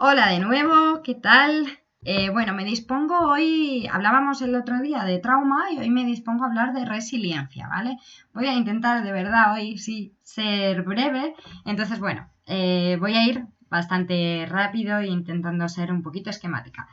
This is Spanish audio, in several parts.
Hola de nuevo, ¿qué tal? Bueno, me dispongo hoy, hablábamos el otro día de trauma y hoy me dispongo a hablar de resiliencia, ¿vale? Voy a intentar de verdad hoy sí ser breve, entonces bueno, voy a ir bastante rápido e intentando ser un poquito esquemática.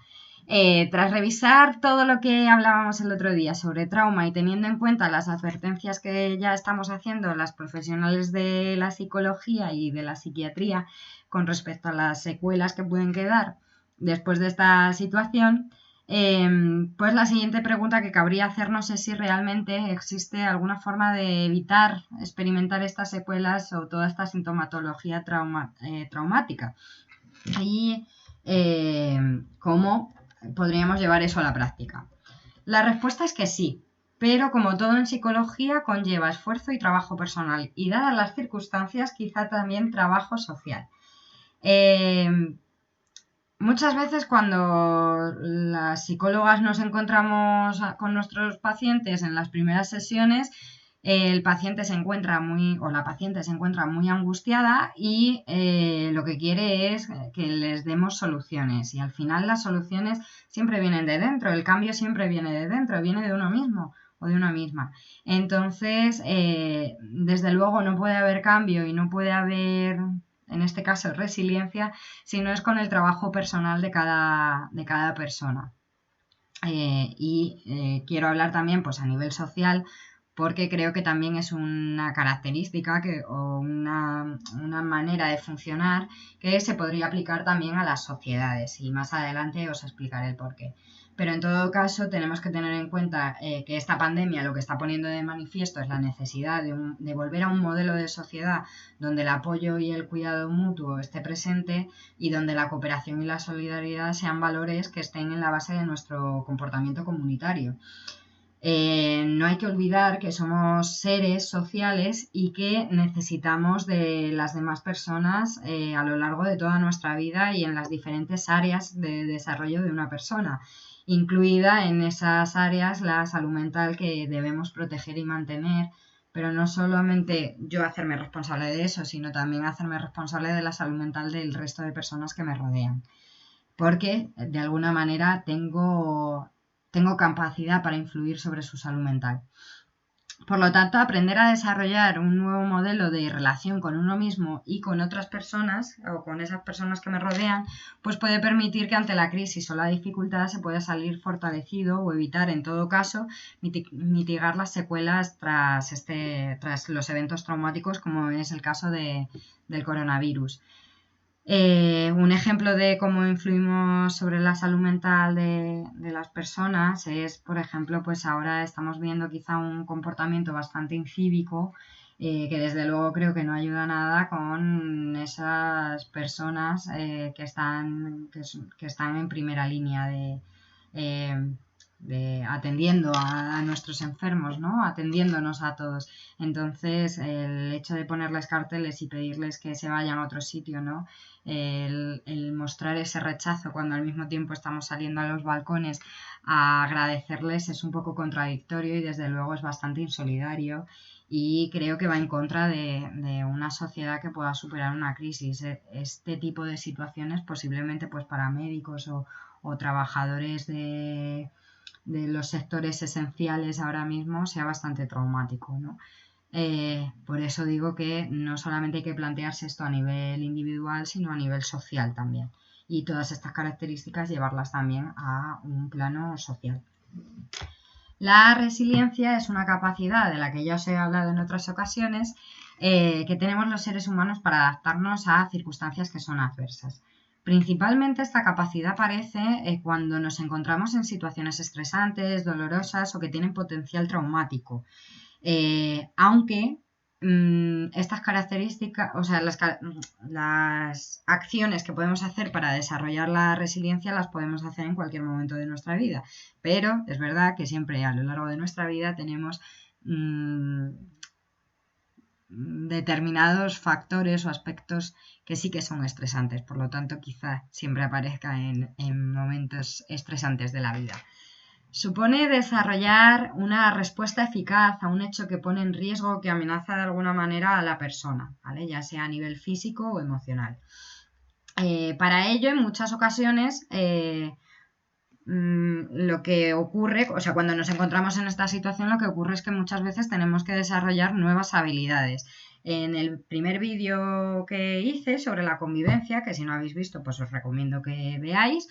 Tras revisar todo lo que hablábamos el otro día sobre trauma y teniendo en cuenta las advertencias que ya estamos haciendo las profesionales de la psicología y de la psiquiatría con respecto a las secuelas que pueden quedar después de esta situación, pues la siguiente pregunta que cabría hacernos es si realmente existe alguna forma de evitar experimentar estas secuelas o toda esta sintomatología traumática. Y cómo podríamos llevar eso a la práctica. La respuesta es que sí, pero como todo en psicología conlleva esfuerzo y trabajo personal y dadas las circunstancias quizá también trabajo social. Muchas veces cuando las psicólogas nos encontramos con nuestros pacientes en las primeras sesiones, el paciente se encuentra o la paciente se encuentra muy angustiada y lo que quiere es que les demos soluciones. Y al final las soluciones siempre vienen de dentro, el cambio siempre viene de dentro, viene de uno mismo o de una misma. Entonces, desde luego no puede haber cambio y no puede haber, en este caso, resiliencia, si no es con el trabajo personal de cada persona. Quiero hablar también pues, a nivel social, porque creo que también es una característica o una manera de funcionar que se podría aplicar también a las sociedades y más adelante os explicaré el porqué. Pero en todo caso tenemos que tener en cuenta que esta pandemia lo que está poniendo de manifiesto es la necesidad de volver a un modelo de sociedad donde el apoyo y el cuidado mutuo esté presente y donde la cooperación y la solidaridad sean valores que estén en la base de nuestro comportamiento comunitario. No hay que olvidar que somos seres sociales y que necesitamos de las demás personas a lo largo de toda nuestra vida y en las diferentes áreas de desarrollo de una persona, incluida en esas áreas la salud mental que debemos proteger y mantener, pero no solamente yo hacerme responsable de eso, sino también hacerme responsable de la salud mental del resto de personas que me rodean, porque de alguna manera tengo capacidad para influir sobre su salud mental. Por lo tanto, aprender a desarrollar un nuevo modelo de relación con uno mismo y con otras personas o con esas personas que me rodean, pues puede permitir que ante la crisis o la dificultad se pueda salir fortalecido o evitar, en todo caso, mitigar las secuelas tras los eventos traumáticos, como es el caso del coronavirus. Un ejemplo de cómo influimos sobre la salud mental de las personas es, por ejemplo, pues ahora estamos viendo quizá un comportamiento bastante incívico que desde luego creo que no ayuda nada con esas personas que están en primera línea de atendiendo a nuestros enfermos, ¿no? Atendiéndonos a todos. Entonces, el hecho de ponerles carteles y pedirles que se vayan a otro sitio, ¿no? El mostrar ese rechazo cuando al mismo tiempo estamos saliendo a los balcones a agradecerles es un poco contradictorio y desde luego es bastante insolidario y creo que va en contra de una sociedad que pueda superar una crisis. Este tipo de situaciones posiblemente pues para médicos o trabajadores de los sectores esenciales ahora mismo sea bastante traumático, ¿no? Por eso digo que no solamente hay que plantearse esto a nivel individual, sino a nivel social también. Y todas estas características llevarlas también a un plano social. La resiliencia es una capacidad de la que ya os he hablado en otras ocasiones que tenemos los seres humanos para adaptarnos a circunstancias que son adversas. Principalmente esta capacidad aparece cuando nos encontramos en situaciones estresantes, dolorosas o que tienen potencial traumático. Aunque estas características, o sea, las acciones que podemos hacer para desarrollar la resiliencia las podemos hacer en cualquier momento de nuestra vida, pero es verdad que siempre a lo largo de nuestra vida tenemos determinados factores o aspectos que sí que son estresantes, por lo tanto quizá siempre aparezca en momentos estresantes de la vida. Supone desarrollar una respuesta eficaz a un hecho que pone en riesgo o que amenaza de alguna manera a la persona, ¿vale? Ya sea a nivel físico o emocional. Para ello, en muchas ocasiones, lo que ocurre, o sea, cuando nos encontramos en esta situación, lo que ocurre es que muchas veces tenemos que desarrollar nuevas habilidades. En el primer vídeo que hice sobre la convivencia, que si no habéis visto, pues os recomiendo que veáis,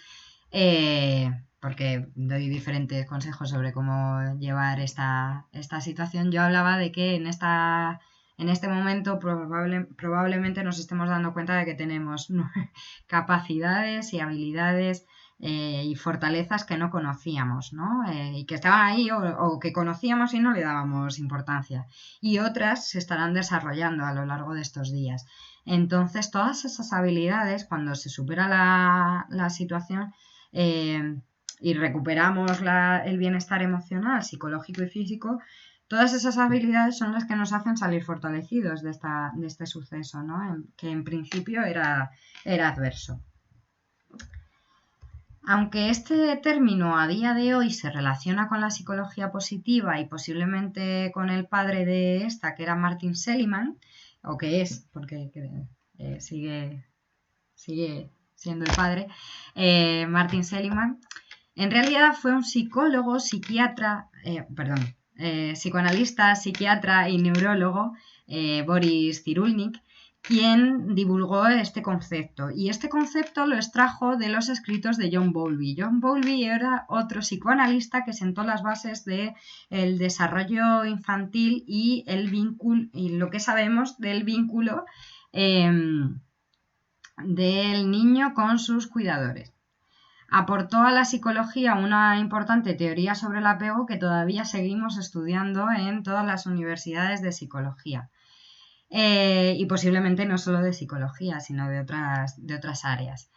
porque doy diferentes consejos sobre cómo llevar esta situación, yo hablaba de que en este momento probablemente nos estemos dando cuenta de que tenemos capacidades y habilidades y fortalezas que no conocíamos, ¿no? Y que estaban ahí o que conocíamos y no le dábamos importancia. Y otras se estarán desarrollando a lo largo de estos días. Entonces, todas esas habilidades, cuando se supera la situación y recuperamos el bienestar emocional, psicológico y físico, todas esas habilidades son las que nos hacen salir fortalecidos de este suceso, ¿no? Que en principio era adverso. Aunque este término a día de hoy se relaciona con la psicología positiva y posiblemente con el padre de esta, que era Martin Seligman, o que es, porque sigue siendo el padre, Martin Seligman, en realidad fue un psicólogo, psicoanalista, psiquiatra y neurólogo, Boris Cyrulnik, quien divulgó este concepto. Y este concepto lo extrajo de los escritos de John Bowlby. John Bowlby era otro psicoanalista que sentó las bases del desarrollo infantil y el vínculo, y lo que sabemos del vínculo del niño con sus cuidadores. Aportó a la psicología una importante teoría sobre el apego que todavía seguimos estudiando en todas las universidades de psicología. Y posiblemente no solo de psicología, sino de otras áreas.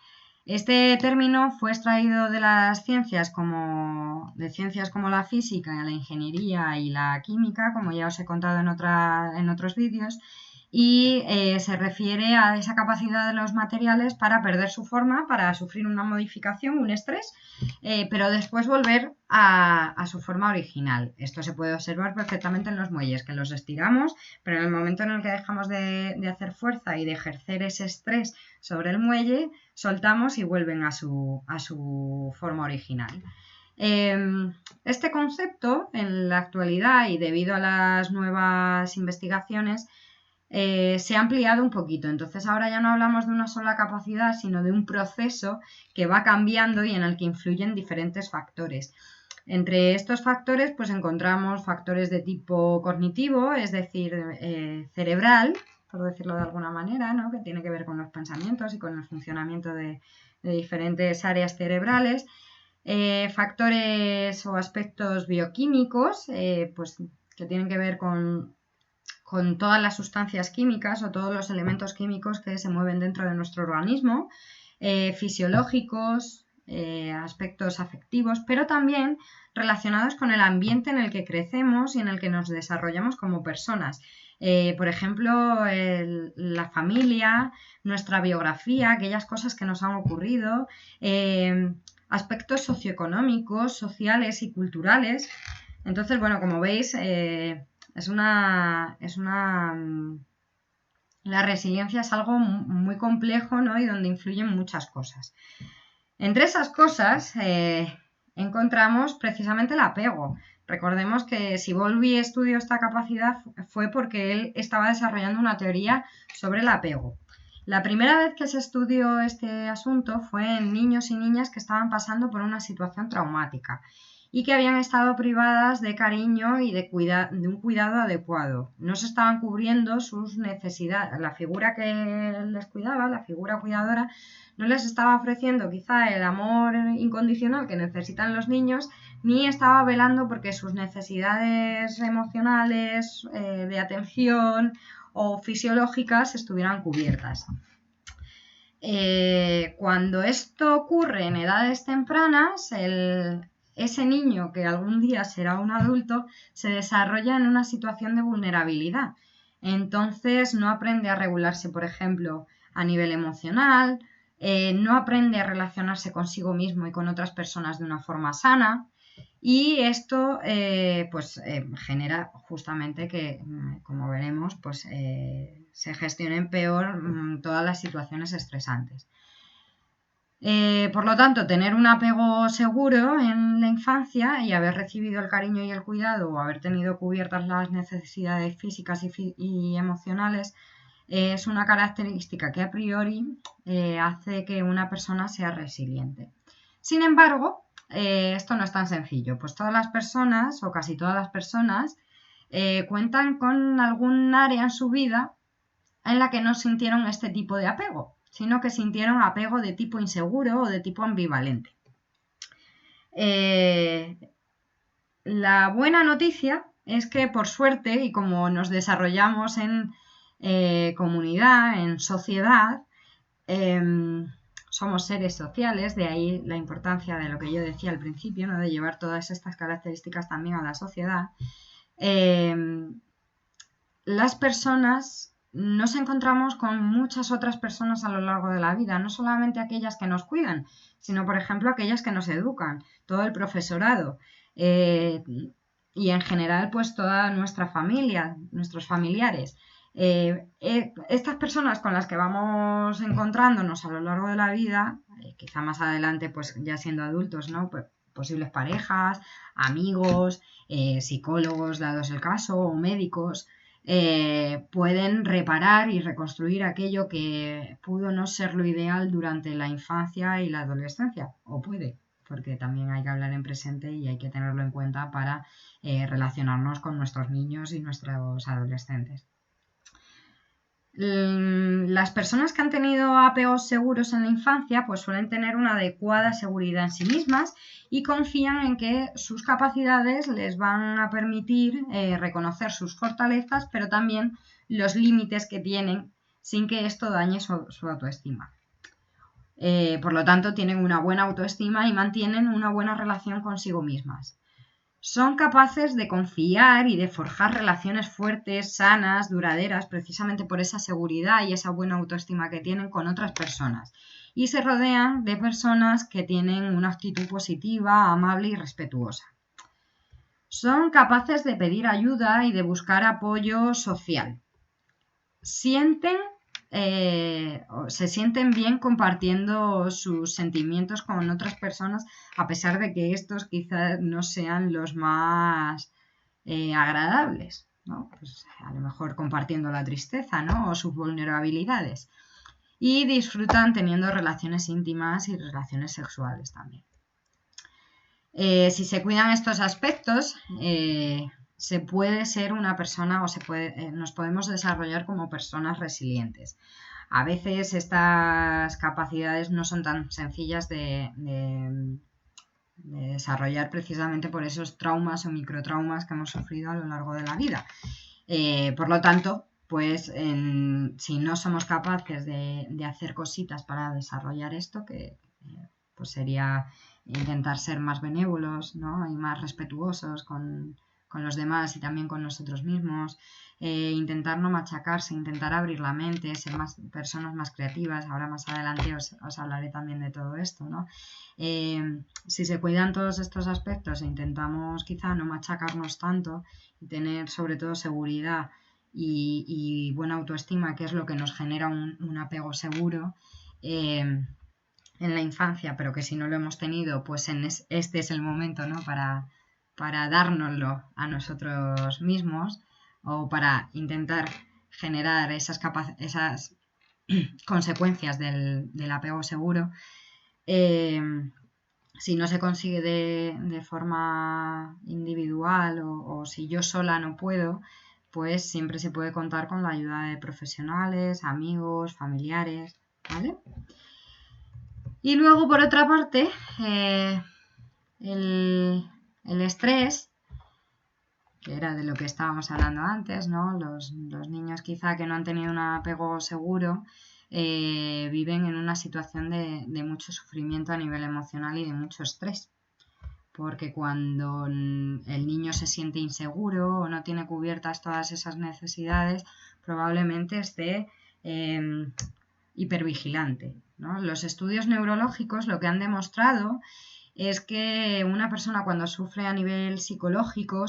Este término fue extraído de las ciencias como la física, la ingeniería y la química, como ya os he contado en otros vídeos, y se refiere a esa capacidad de los materiales para perder su forma, para sufrir una modificación, un estrés, pero después volver a su forma original. Esto se puede observar perfectamente en los muelles, que los estiramos, pero en el momento en el que dejamos de hacer fuerza y de ejercer ese estrés sobre el muelle, soltamos y vuelven a su forma original. Este concepto, en la actualidad y debido a las nuevas investigaciones, se ha ampliado un poquito. Entonces ahora ya no hablamos de una sola capacidad, sino de un proceso que va cambiando y en el que influyen diferentes factores. Entre estos factores, pues encontramos factores de tipo cognitivo, es decir, cerebral, por decirlo de alguna manera, ¿no? Que tiene que ver con los pensamientos y con el funcionamiento de diferentes áreas cerebrales. Factores o aspectos bioquímicos, pues que tienen que ver con todas las sustancias químicas o todos los elementos químicos que se mueven dentro de nuestro organismo, fisiológicos, aspectos afectivos, pero también relacionados con el ambiente en el que crecemos y en el que nos desarrollamos como personas. Por ejemplo, la familia, nuestra biografía, aquellas cosas que nos han ocurrido, aspectos socioeconómicos, sociales y culturales. Entonces, bueno, como veis, la resiliencia es algo muy complejo, ¿no? Y donde influyen muchas cosas. Entre esas cosas encontramos precisamente el apego. Recordemos que si Bowlby estudió esta capacidad fue porque él estaba desarrollando una teoría sobre el apego. La primera vez que se estudió este asunto fue en niños y niñas que estaban pasando por una situación traumática y que habían estado privadas de cariño y de un cuidado adecuado. No se estaban cubriendo sus necesidades. La figura que les cuidaba, la figura cuidadora, no les estaba ofreciendo quizá el amor incondicional que necesitan los niños, ni estaba velando porque sus necesidades emocionales, de atención o fisiológicas estuvieran cubiertas. Cuando esto ocurre en edades tempranas, ese niño que algún día será un adulto se desarrolla en una situación de vulnerabilidad. Entonces no aprende a regularse, por ejemplo, a nivel emocional, no aprende a relacionarse consigo mismo y con otras personas de una forma sana. Y esto genera justamente que, como veremos, se gestionen peor todas las situaciones estresantes. Por lo tanto, tener un apego seguro en la infancia y haber recibido el cariño y el cuidado o haber tenido cubiertas las necesidades físicas y emocionales es una característica que a priori hace que una persona sea resiliente. Sin embargo, esto no es tan sencillo, pues todas las personas o casi todas las personas cuentan con algún área en su vida en la que no sintieron este tipo de apego, sino que sintieron apego de tipo inseguro o de tipo ambivalente. La buena noticia es que, por suerte, y como nos desarrollamos en comunidad, en sociedad, somos seres sociales, de ahí la importancia de lo que yo decía al principio, ¿no? De llevar todas estas características también a la sociedad. Las personas nos encontramos con muchas otras personas a lo largo de la vida, no solamente aquellas que nos cuidan, sino, por ejemplo, aquellas que nos educan, todo el profesorado y en general, pues toda nuestra familia, nuestros familiares. Estas personas con las que vamos encontrándonos a lo largo de la vida, quizá más adelante, pues ya siendo adultos, ¿no? Pues, posibles parejas, amigos, psicólogos, dados el caso, o médicos, pueden reparar y reconstruir aquello que pudo no ser lo ideal durante la infancia y la adolescencia, o puede, porque también hay que hablar en presente y hay que tenerlo en cuenta para relacionarnos con nuestros niños y nuestros adolescentes. Las personas que han tenido apegos seguros en la infancia pues suelen tener una adecuada seguridad en sí mismas y confían en que sus capacidades les van a permitir reconocer sus fortalezas, pero también los límites que tienen sin que esto dañe su autoestima. Por lo tanto, tienen una buena autoestima y mantienen una buena relación consigo mismas. Son capaces de confiar y de forjar relaciones fuertes, sanas, duraderas, precisamente por esa seguridad y esa buena autoestima que tienen con otras personas. Y se rodean de personas que tienen una actitud positiva, amable y respetuosa. Son capaces de pedir ayuda y de buscar apoyo social. Se sienten bien compartiendo sus sentimientos con otras personas, a pesar de que estos quizás no sean los más agradables, ¿no? Pues a lo mejor compartiendo la tristeza, ¿no? O sus vulnerabilidades. Y disfrutan teniendo relaciones íntimas y relaciones sexuales también. Si se cuidan estos aspectos, se puede ser una persona o nos podemos desarrollar como personas resilientes. A veces estas capacidades no son tan sencillas de desarrollar precisamente por esos traumas o microtraumas que hemos sufrido a lo largo de la vida. Por lo tanto, pues si no somos capaces de hacer cositas para desarrollar esto, que pues sería intentar ser más benévolos, ¿no? Y más respetuosos con los demás y también con nosotros mismos, intentar no machacarse, intentar abrir la mente, ser personas más creativas. Ahora más adelante os hablaré también de todo esto, ¿no? Si se cuidan todos estos aspectos e intentamos quizá no machacarnos tanto y tener sobre todo seguridad y buena autoestima, que es lo que nos genera un apego seguro en la infancia, pero que si no lo hemos tenido, pues este es el momento, ¿no? para dárnoslo a nosotros mismos o para intentar generar esas consecuencias del apego seguro. Si no se consigue de forma individual o si yo sola no puedo, pues siempre se puede contar con la ayuda de profesionales, amigos, familiares, ¿vale? Y luego, por otra parte, el estrés, que era de lo que estábamos hablando antes, ¿no? Los niños quizá que no han tenido un apego seguro viven en una situación de mucho sufrimiento a nivel emocional y de mucho estrés. Porque cuando el niño se siente inseguro o no tiene cubiertas todas esas necesidades, probablemente esté hipervigilante, ¿no? Los estudios neurológicos lo que han demostrado es que una persona cuando sufre a nivel psicológico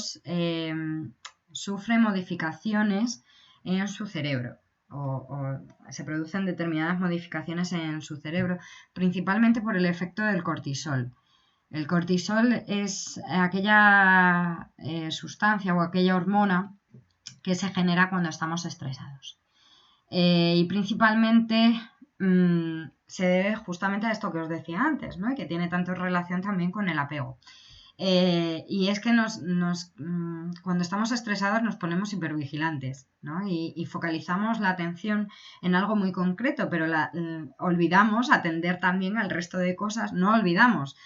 sufre modificaciones en su cerebro. o se producen determinadas modificaciones en su cerebro, principalmente por el efecto del cortisol. El cortisol es aquella sustancia o aquella hormona que se genera cuando estamos estresados. Y principalmente se debe justamente a esto que os decía antes, ¿no? Y que tiene tanto relación también con el apego. Y es que cuando estamos estresados nos ponemos hipervigilantes, ¿no? Y focalizamos la atención en algo muy concreto, pero olvidamos atender también al resto de cosas, no olvidamos,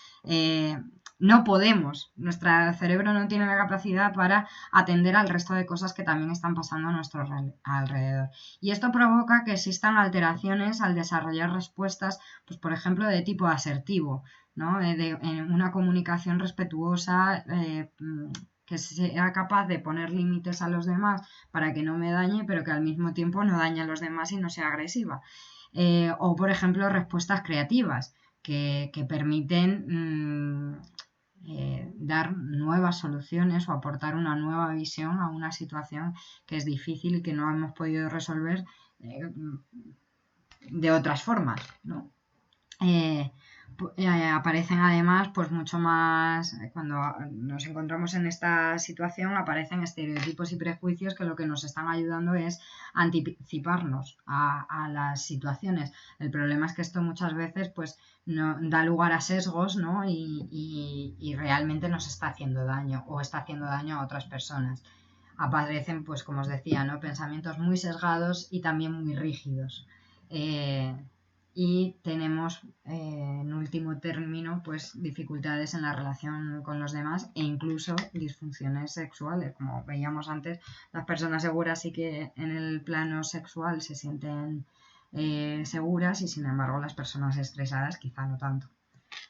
no podemos, nuestro cerebro no tiene la capacidad para atender al resto de cosas que también están pasando a nuestro alrededor. Y esto provoca que existan alteraciones al desarrollar respuestas, pues por ejemplo, de tipo asertivo, ¿no? En una comunicación respetuosa, que sea capaz de poner límites a los demás para que no me dañe, pero que al mismo tiempo no dañe a los demás y no sea agresiva. O, por ejemplo, respuestas creativas que permiten dar nuevas soluciones o aportar una nueva visión a una situación que es difícil y que no hemos podido resolver de otras formas, ¿no? Aparecen además pues mucho más, cuando nos encontramos en esta situación aparecen estereotipos y prejuicios que lo que nos están ayudando es anticiparnos a las situaciones. El problema es que esto muchas veces pues da lugar a sesgos, ¿no? y realmente nos está haciendo daño o está haciendo daño a otras personas. Aparecen, pues como os decía, ¿no? Pensamientos muy sesgados y también muy rígidos. Y tenemos, en último término, pues dificultades en la relación con los demás e incluso disfunciones sexuales. Como veíamos antes, las personas seguras sí que en el plano sexual se sienten seguras, y sin embargo las personas estresadas quizá no tanto,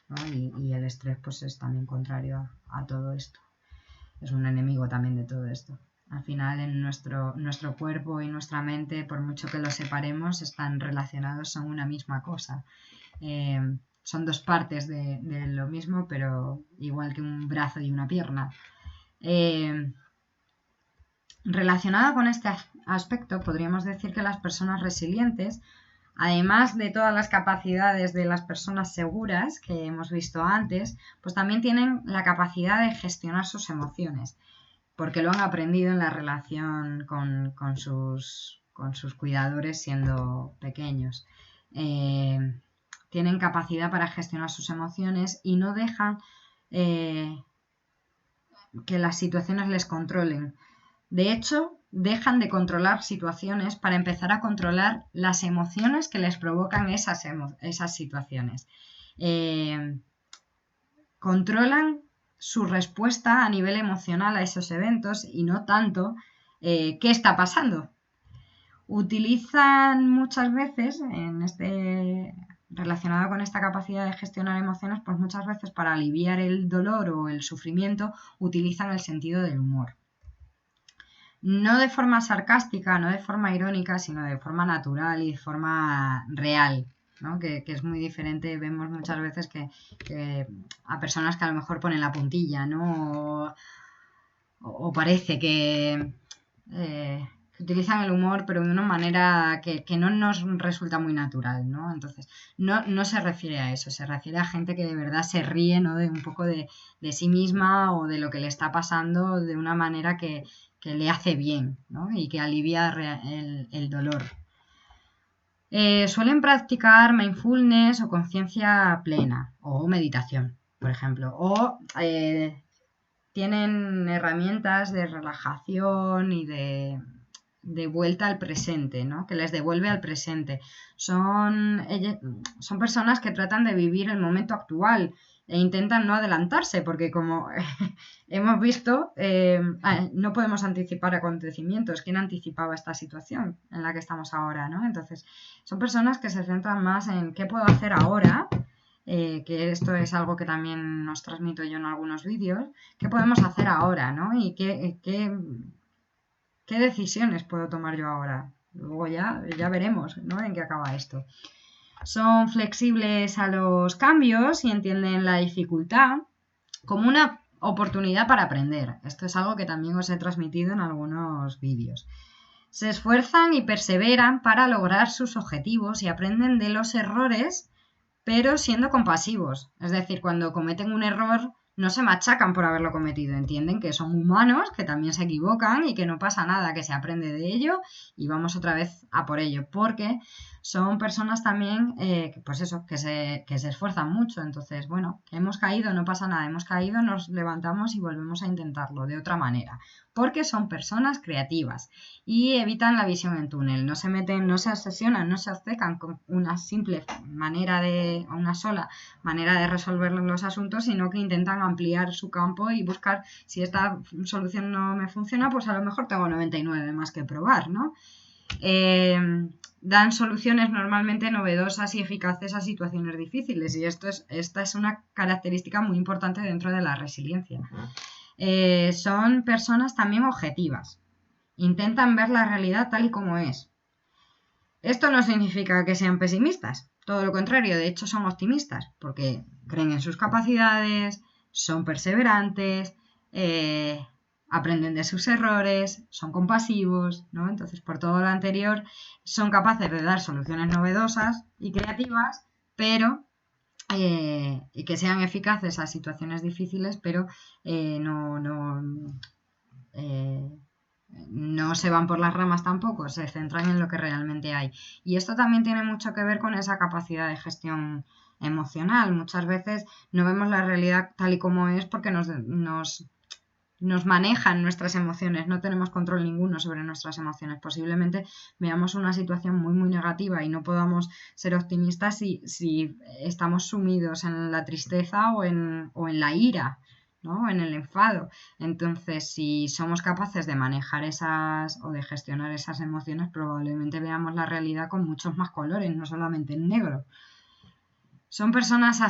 ¿no? Y el estrés pues es también contrario a todo esto. Es un enemigo también de todo esto. Al final, en nuestro cuerpo y nuestra mente, por mucho que los separemos, están relacionados, son una misma cosa. Son dos partes de lo mismo, pero igual que un brazo y una pierna. Relacionado con este aspecto, podríamos decir que las personas resilientes, además de todas las capacidades de las personas seguras que hemos visto antes, pues también tienen la capacidad de gestionar sus emociones, porque lo han aprendido en la relación con sus cuidadores siendo pequeños. Tienen capacidad para gestionar sus emociones y no dejan que las situaciones les controlen. De hecho, dejan de controlar situaciones para empezar a controlar las emociones que les provocan esas situaciones. Controlan su respuesta a nivel emocional a esos eventos y no tanto qué está pasando. Utilizan muchas veces, relacionado con esta capacidad de gestionar emociones, pues muchas veces para aliviar el dolor o el sufrimiento utilizan el sentido del humor. No de forma sarcástica, no de forma irónica, sino de forma natural y de forma real, ¿no? Que es muy diferente. Vemos muchas veces que a personas que a lo mejor ponen la puntilla, ¿no? O parece que utilizan el humor, pero de una manera que no nos resulta muy natural, ¿no? Entonces, no se refiere a eso, se refiere a gente que de verdad se ríe, ¿no? De un poco de sí misma o de lo que le está pasando de una manera que le hace bien, ¿no? Y que alivia el dolor. Suelen practicar mindfulness o conciencia plena o meditación, por ejemplo, o tienen herramientas de relajación y de vuelta al presente, ¿no? Que les devuelve al presente. Son personas que tratan de vivir el momento actual e intentan no adelantarse, porque como hemos visto, no podemos anticipar acontecimientos. ¿Quién anticipaba esta situación en la que estamos ahora, ¿no? Entonces, son personas que se centran más en qué puedo hacer ahora, que esto es algo que también nos transmito yo en algunos vídeos, qué podemos hacer ahora, ¿no? Y qué decisiones puedo tomar yo ahora. Luego ya veremos, ¿no? En qué acaba esto. Son flexibles a los cambios y entienden la dificultad como una oportunidad para aprender. Esto es algo que también os he transmitido en algunos vídeos. Se esfuerzan y perseveran para lograr sus objetivos y aprenden de los errores, pero siendo compasivos. Es decir, cuando cometen un error, no se machacan por haberlo cometido, entienden que son humanos, que también se equivocan y que no pasa nada, que se aprende de ello y vamos otra vez a por ello, porque son personas también, pues eso, que se esfuerzan mucho. Entonces, bueno, que hemos caído, no pasa nada, hemos caído, nos levantamos y volvemos a intentarlo de otra manera, porque son personas creativas y evitan la visión en túnel, no se meten, no se obsesionan, no se obcecan con una simple manera una sola manera de resolver los asuntos, sino que intentan ampliar su campo y buscar, si esta solución no me funciona, pues a lo mejor tengo 99 más que probar, ¿no? Dan soluciones normalmente novedosas y eficaces a situaciones difíciles y esta es una característica muy importante dentro de la resiliencia. Son personas también objetivas, intentan ver la realidad tal y como es. Esto no significa que sean pesimistas, todo lo contrario, de hecho son optimistas, porque creen en sus capacidades, son perseverantes, aprenden de sus errores, son compasivos, ¿no? Entonces, por todo lo anterior, son capaces de dar soluciones novedosas y creativas, pero y que sean eficaces a situaciones difíciles, pero no se van por las ramas tampoco, se centran en lo que realmente hay. Y esto también tiene mucho que ver con esa capacidad de gestión emocional. Muchas veces no vemos la realidad tal y como es porque nos manejan nuestras emociones, no tenemos control ninguno sobre nuestras emociones. Posiblemente veamos una situación muy, muy negativa y no podamos ser optimistas si estamos sumidos en la tristeza o en la ira, ¿no? En el enfado. Entonces, si somos capaces de manejar o de gestionar esas emociones, probablemente veamos la realidad con muchos más colores, no solamente en negro. Son personas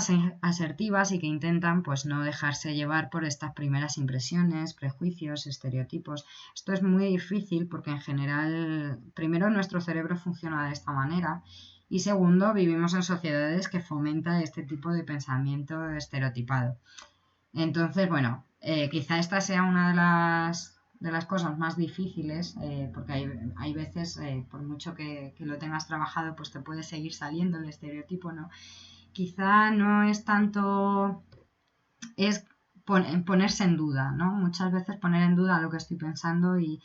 asertivas y que intentan pues no dejarse llevar por estas primeras impresiones, prejuicios, estereotipos. Esto es muy difícil porque en general, primero, nuestro cerebro funciona de esta manera y segundo, vivimos en sociedades que fomentan este tipo de pensamiento estereotipado. Entonces, bueno, quizá esta sea una de las cosas más difíciles, porque hay veces, por mucho que lo tengas trabajado, pues te puede seguir saliendo el estereotipo, ¿no? Quizá no es tanto, es ponerse en duda, ¿no? Muchas veces poner en duda lo que estoy pensando y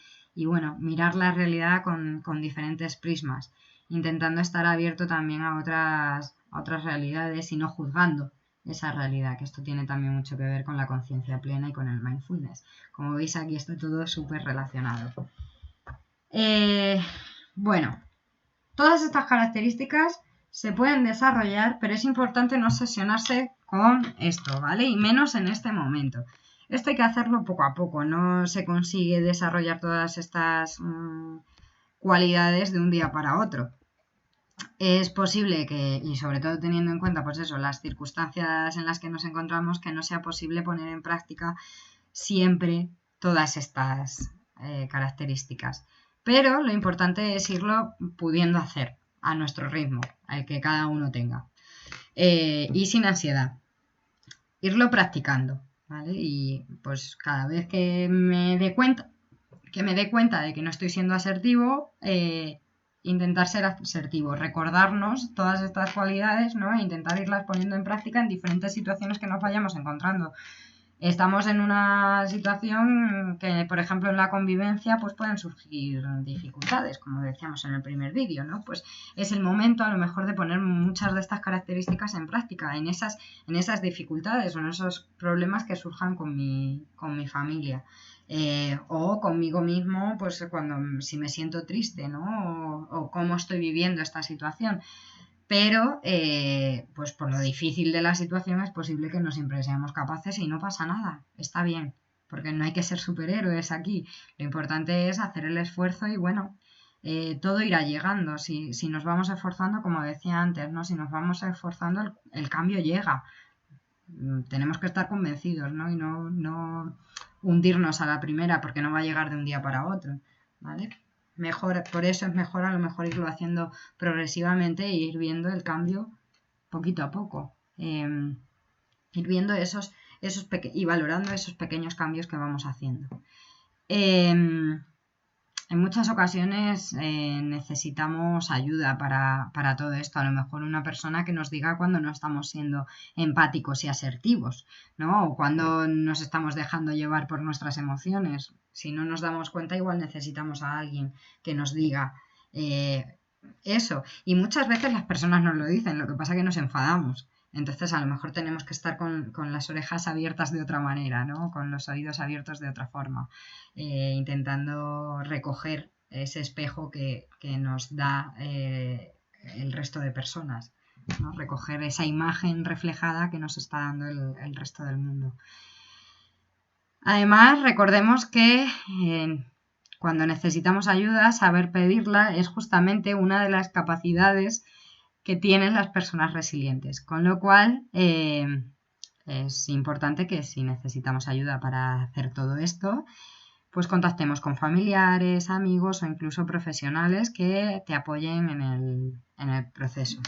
bueno, mirar la realidad con diferentes prismas, intentando estar abierto también a otras realidades y no juzgando esa realidad, que esto tiene también mucho que ver con la conciencia plena y con el mindfulness. Como veis, aquí está todo súper relacionado. Bueno, todas estas características se pueden desarrollar, pero es importante no obsesionarse con esto, ¿vale? Y menos en este momento. Esto hay que hacerlo poco a poco, no se consigue desarrollar todas estas cualidades de un día para otro. Es posible que, y sobre todo teniendo en cuenta, pues eso, las circunstancias en las que nos encontramos, que no sea posible poner en práctica siempre todas estas características. Pero lo importante es irlo pudiendo hacer a nuestro ritmo, al que cada uno tenga. Y sin ansiedad. Irlo practicando, ¿vale? Y pues cada vez que me dé cuenta de que no estoy siendo asertivo, intentar ser asertivo, recordarnos todas estas cualidades, ¿no? E intentar irlas poniendo en práctica en diferentes situaciones que nos vayamos encontrando. Estamos en una situación que, por ejemplo, en la convivencia, pues pueden surgir dificultades, como decíamos en el primer vídeo, ¿no? Pues es el momento, a lo mejor, de poner muchas de estas características en práctica, en esas dificultades o en esos problemas que surjan con mi familia. O conmigo mismo, pues si me siento triste, ¿no? O cómo estoy viviendo esta situación. Pero, pues por lo difícil de la situación es posible que no siempre seamos capaces y no pasa nada, está bien, porque no hay que ser superhéroes aquí. Lo importante es hacer el esfuerzo y bueno, todo irá llegando. Si nos vamos esforzando, como decía antes, ¿no? Si nos vamos esforzando, el cambio llega. Tenemos que estar convencidos, ¿no? Y no hundirnos a la primera porque no va a llegar de un día para otro, ¿vale? Por eso es mejor a lo mejor irlo haciendo progresivamente e ir viendo el cambio poquito a poco. Ir viendo y valorando esos pequeños cambios que vamos haciendo. en muchas ocasiones necesitamos ayuda para todo esto. A lo mejor una persona que nos diga cuando no estamos siendo empáticos y asertivos, ¿no? O cuando nos estamos dejando llevar por nuestras emociones. Si no nos damos cuenta, igual necesitamos a alguien que nos diga eso. Y muchas veces las personas nos lo dicen, lo que pasa es que nos enfadamos. Entonces, a lo mejor tenemos que estar con las orejas abiertas de otra manera, ¿no? Con los oídos abiertos de otra forma, intentando recoger ese espejo que nos da el resto de personas, ¿no? Recoger esa imagen reflejada que nos está dando el resto del mundo. Además, recordemos que cuando necesitamos ayuda, saber pedirla es justamente una de las capacidades que tienen las personas resilientes, con lo cual es importante que si necesitamos ayuda para hacer todo esto, pues contactemos con familiares, amigos o incluso profesionales que te apoyen en el proceso.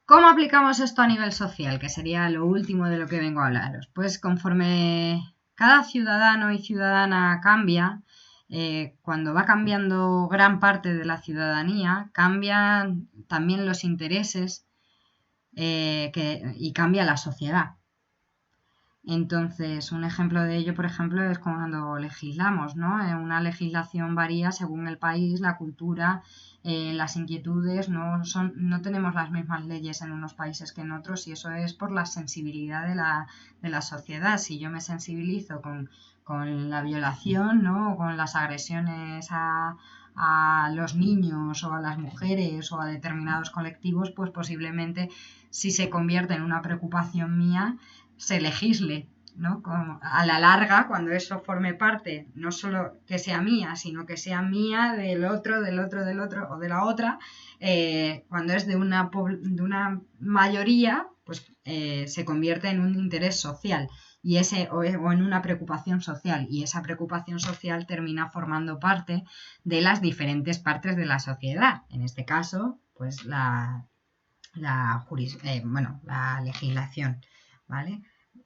¿Cómo aplicamos esto a nivel social? Que sería lo último de lo que vengo a hablaros. Pues conforme cada ciudadano y ciudadana cambia, cuando va cambiando gran parte de la ciudadanía, cambian también los intereses y cambia la sociedad. Entonces, un ejemplo de ello, por ejemplo, es cuando legislamos, ¿no? Una legislación varía según el país, la cultura, las inquietudes, no tenemos las mismas leyes en unos países que en otros y eso es por la sensibilidad de la sociedad. Si yo me sensibilizo con la violación, ¿no? O con las agresiones a los niños o a las mujeres o a determinados colectivos, pues posiblemente si se convierte en una preocupación mía, se legisle, ¿no? A la larga, cuando eso forme parte, no solo que sea mía, sino que sea mía del otro o de la otra, cuando es de una mayoría, pues se convierte en un interés social y o en una preocupación social y esa preocupación social termina formando parte de las diferentes partes de la sociedad. En este caso, pues la legislación, ¿vale?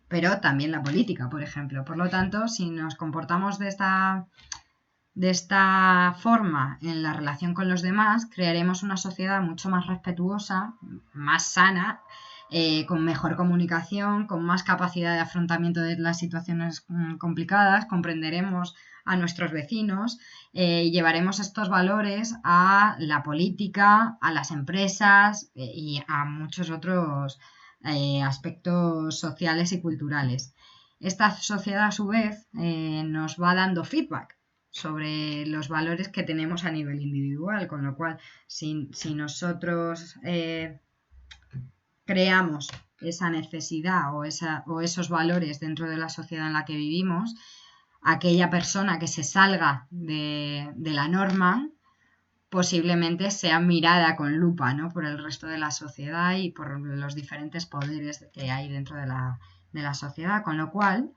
Pero también la política, por ejemplo. Por lo tanto, si nos comportamos de esta forma en la relación con los demás, crearemos una sociedad mucho más respetuosa, más sana, con mejor comunicación, con más capacidad de afrontamiento de las situaciones complicadas, comprenderemos a nuestros vecinos y llevaremos estos valores a la política, a las empresas y a muchos otros aspectos sociales y culturales. Esta sociedad, a su vez, nos va dando feedback sobre los valores que tenemos a nivel individual, con lo cual, si nosotros creamos esa necesidad o esos valores dentro de la sociedad en la que vivimos, aquella persona que se salga de la norma posiblemente sea mirada con lupa, ¿no? Por el resto de la sociedad y por los diferentes poderes que hay dentro de la sociedad, con lo cual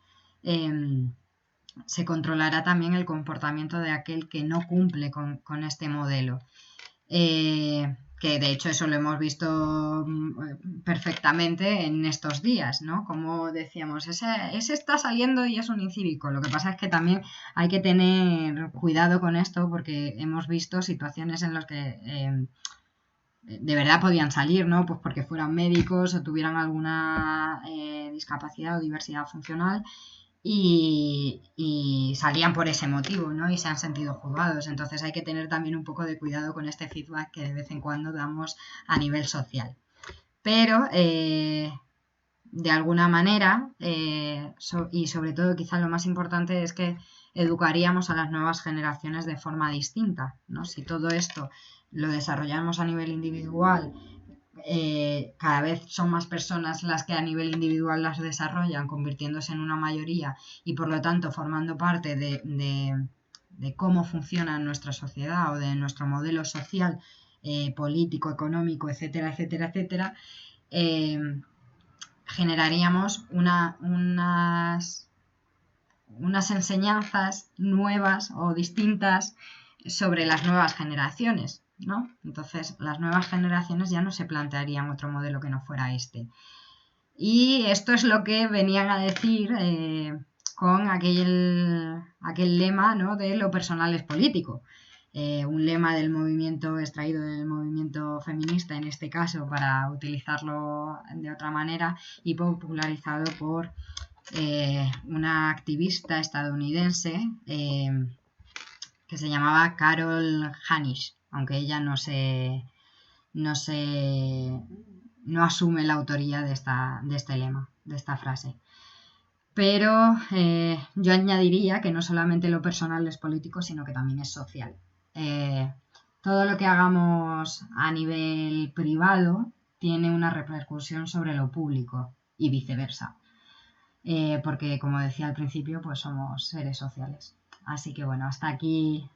se controlará también el comportamiento de aquel que no cumple con este modelo. Que de hecho eso lo hemos visto perfectamente en estos días, ¿no? Como decíamos, ese está saliendo y es un incívico. Lo que pasa es que también hay que tener cuidado con esto porque hemos visto situaciones en las que de verdad podían salir, ¿no? Pues porque fueran médicos o tuvieran alguna discapacidad o diversidad funcional y salían por ese motivo, ¿no? Y se han sentido juzgados. Entonces hay que tener también un poco de cuidado con este feedback que de vez en cuando damos a nivel social. Pero de alguna manera, y sobre todo quizá lo más importante es que educaríamos a las nuevas generaciones de forma distinta, ¿no? Si todo esto lo desarrollamos a nivel individual, cada vez son más personas las que a nivel individual las desarrollan, convirtiéndose en una mayoría y por lo tanto formando parte de cómo funciona nuestra sociedad o de nuestro modelo social, político, económico, etcétera, etcétera, etcétera, generaríamos unas enseñanzas nuevas o distintas sobre las nuevas generaciones, ¿no? Entonces, las nuevas generaciones ya no se plantearían otro modelo que no fuera este. Y esto es lo que venían a decir con aquel lema, ¿no?, de lo personal es político. Un lema del movimiento extraído del movimiento feminista, en este caso, para utilizarlo de otra manera, y popularizado por una activista estadounidense que se llamaba Carol Hanisch, aunque ella no asume la autoría de este lema, de esta frase. Pero yo añadiría que no solamente lo personal es político, sino que también es social. Todo lo que hagamos a nivel privado tiene una repercusión sobre lo público y viceversa. Porque, como decía al principio, pues somos seres sociales. Así que bueno, hasta aquí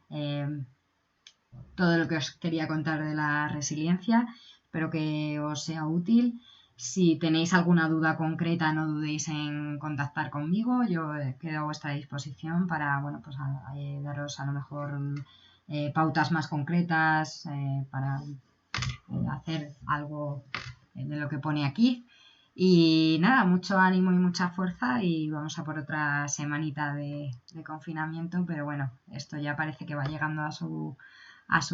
todo lo que os quería contar de la resiliencia. Espero que os sea útil. Si tenéis alguna duda concreta, no dudéis en contactar conmigo. Yo quedo a vuestra disposición para, bueno, pues daros a lo mejor pautas más concretas para hacer algo de lo que pone aquí. Y nada, mucho ánimo y mucha fuerza, y vamos a por otra semanita de confinamiento, pero bueno, esto ya parece que va llegando a su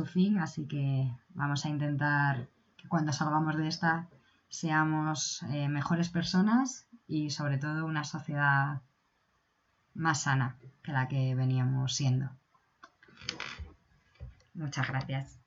fin, así que vamos a intentar que cuando salgamos de esta seamos mejores personas y sobre todo una sociedad más sana que la que veníamos siendo. Muchas gracias.